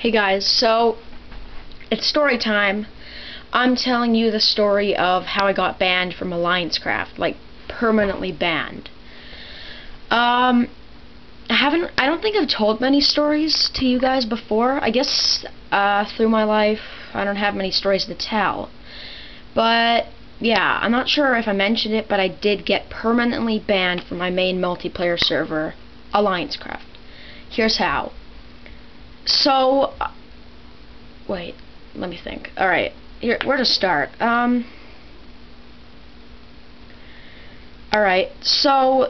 Hey guys, so it's story time. I'm telling you the story of how I got banned from AllianceCraft, like permanently banned. I don't think I've told many stories to you guys before. I guess through my life I don't have many stories to tell. But yeah, I'm not sure if I mentioned it, but I did get permanently banned from my main multiplayer server, AllianceCraft. Here's how. So, wait, let me think. Alright, here, where to start? Alright, so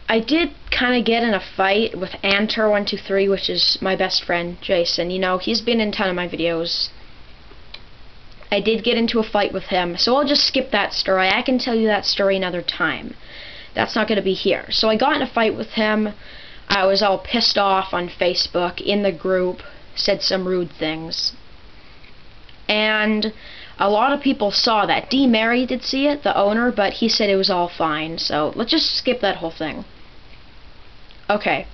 I did kind of get in a fight with Anter123, which is my best friend, Jason. You know, he's been in a ton of my videos. I did get into a fight with him, so I'll just skip that story. I can tell you that story another time. That's not going to be here. So I got in a fight with him. I was all pissed off on Facebook, in the group, said some rude things. And a lot of people saw that. D. Mary did see it, the owner, but he said it was all fine. So let's just skip that whole thing. Okay.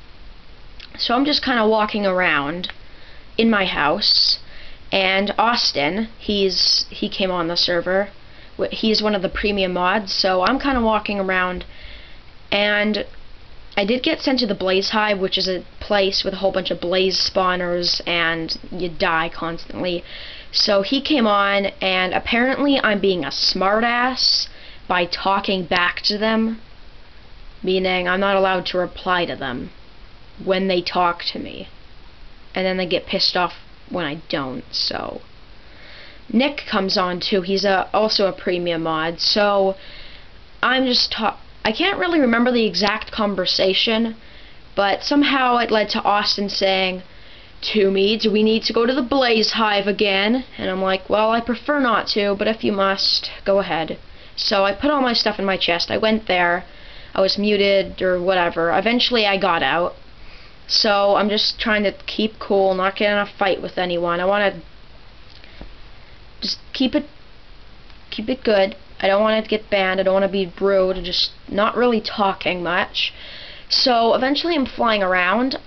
So I'm just kind of walking around in my house, and Austin, he came on the server. He's one of the premium mods, so I'm kind of walking around, and I did get sent to the Blaze Hive, which is a place with a whole bunch of blaze spawners, and you die constantly. So he came on, and apparently I'm being a smartass by talking back to them, meaning I'm not allowed to reply to them when they talk to me, and then they get pissed off when I don't. So Nick comes on too. He's also a premium mod, so I'm just I can't really remember the exact conversation, but somehow it led to Austin saying to me, "Do we need to go to the Blaze Hive again?" And I'm like, "Well, I prefer not to, but if you must, go ahead." So I put all my stuff in my chest. I went there. I was muted or whatever. Eventually I got out. So I'm just trying to keep cool, not get in a fight with anyone. I want to just keep it good. I don't want to get banned. I don't want to be rude. Just not really talking much. So eventually I'm flying around.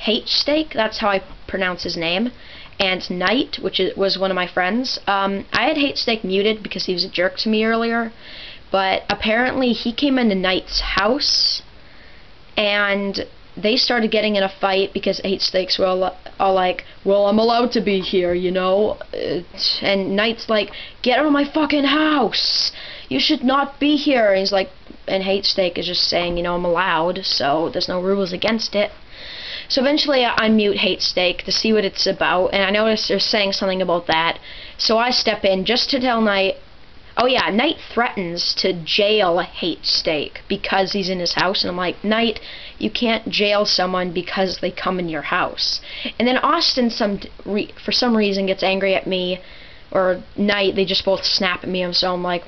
H-Steak, that's how I pronounce his name, and Knight, which was one of my friends. I had H-Steak muted because he was a jerk to me earlier, but apparently he came into Knight's house, and they started getting in a fight because H-Steaks were all like, "Well, I'm allowed to be here, you know?" And Knight's like, "Get out of my fucking house! You should not be here!" And he's like, and H-Steak is just saying, you know, I'm allowed, so there's no rules against it. So eventually I unmute H-Steak to see what it's about, and I noticed they're saying something about that. So I step in just to tell Knight, oh yeah, Knight threatens to jail H-Steak because he's in his house, and I'm like, Knight, you can't jail someone because they come in your house. And then Austin, for some reason, gets angry at me, or Knight, they just both snap at me, and so I'm like,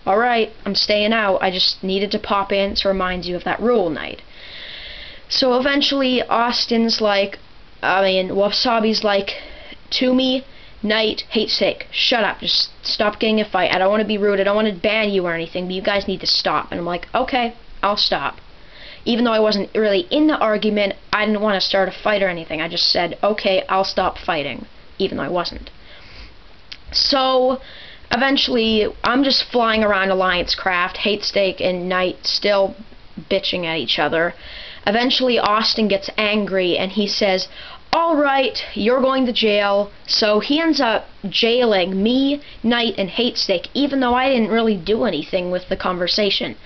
alright, I'm staying out. I just needed to pop in to remind you of that rule, Knight. So eventually Austin's like, Wasabi's like to me, Knight, H-Steak, shut up, just stop getting a fight. I don't want to be rude, I don't want to ban you or anything, but you guys need to stop. And I'm like, okay, I'll stop. Even though I wasn't really in the argument, I didn't want to start a fight or anything. I just said, okay, I'll stop fighting, even though I wasn't. So eventually, I'm just flying around AllianceCraft, H-Steak and Knight still bitching at each other. Eventually, Austin gets angry, and he says, alright, you're going to jail. So he ends up jailing me, Knight, and H-Steak, even though I didn't really do anything with the conversation.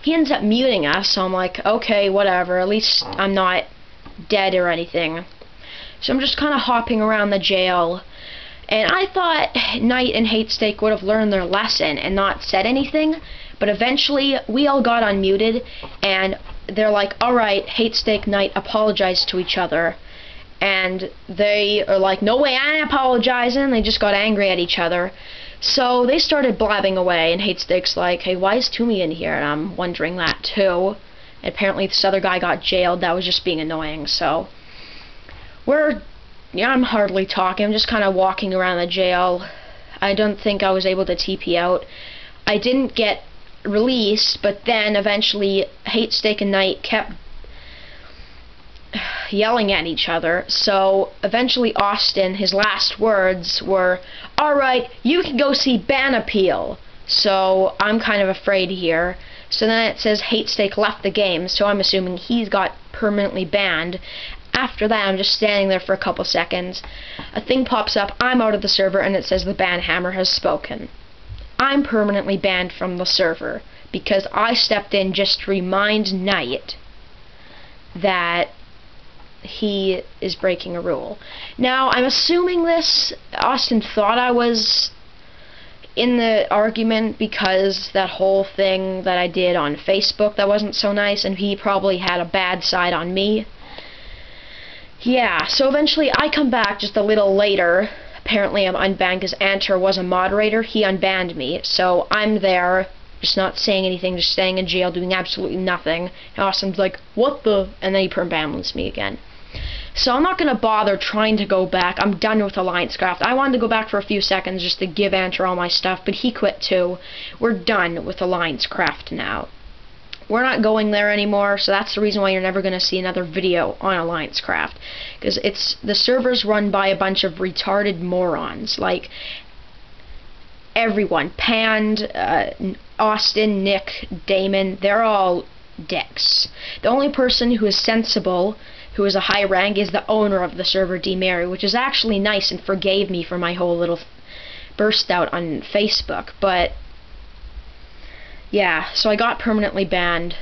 He ends up muting us, so I'm like, okay, whatever, at least I'm not dead or anything. So I'm just kind of hopping around the jail. And I thought Knight and H-Steak would have learned their lesson and not said anything, but eventually we all got unmuted, and they're like, alright, H-Steak, Knight, apologize to each other. And they are like, no way, I ain't apologizing. They just got angry at each other. So they started blabbing away, and H-Steak's like, hey, why is Toomey in here? And I'm wondering that too. And apparently this other guy got jailed. That was just being annoying. So yeah, I'm hardly talking. I'm just kind of walking around the jail. I don't think I was able to TP out. I didn't get released, but then eventually H-Steak and Knight kept yelling at each other. So eventually Austin, his last words were, "Alright, you can go see Ban Appeal." So I'm kind of afraid here. So then it says Hate Steak left the game, so I'm assuming he's got permanently banned. After that, I'm just standing there for a couple seconds. A thing pops up, I'm out of the server, and it says the ban hammer has spoken. I'm permanently banned from the server because I stepped in just to remind Knight that he is breaking a rule. Now, I'm assuming Austin thought I was in the argument because that whole thing that I did on Facebook that wasn't so nice, and he probably had a bad side on me. Yeah, so eventually I come back just a little later. Apparently I'm unbanned because Anter was a moderator. He unbanned me, so I'm there, just not saying anything, just staying in jail, doing absolutely nothing. And Austin's like, "What the?" And then he permabans me again. So I'm not going to bother trying to go back. I'm done with AllianceCraft. I wanted to go back for a few seconds just to give Anter all my stuff, but he quit too. We're done with AllianceCraft now. We're not going there anymore, so that's the reason why you're never going to see another video on AllianceCraft. Because the server's run by a bunch of retarded morons. Like, everyone. Pand, Austin, Nick, Damon, they're all dicks. The only person who is sensible, who is a high rank, is the owner of the server, D-Mary, which is actually nice and forgave me for my whole little burst out on Facebook. But yeah, so I got permanently banned.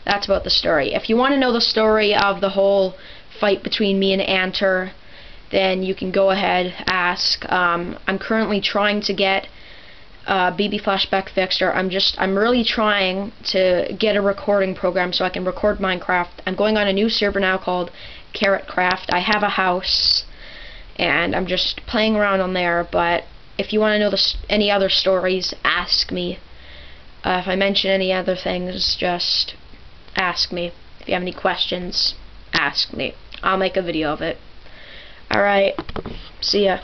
That's about the story. If you want to know the story of the whole fight between me and Anter, then you can go ahead, ask. I'm currently trying to get BB Flashback fixed, or I'm really trying to get a recording program so I can record Minecraft. I'm going on a new server now called AllianceCraft. I have a house, and I'm just playing around on there, but if you want to know any other stories, ask me. If I mention any other things, just ask me. If you have any questions, ask me. I'll make a video of it. Alright, see ya.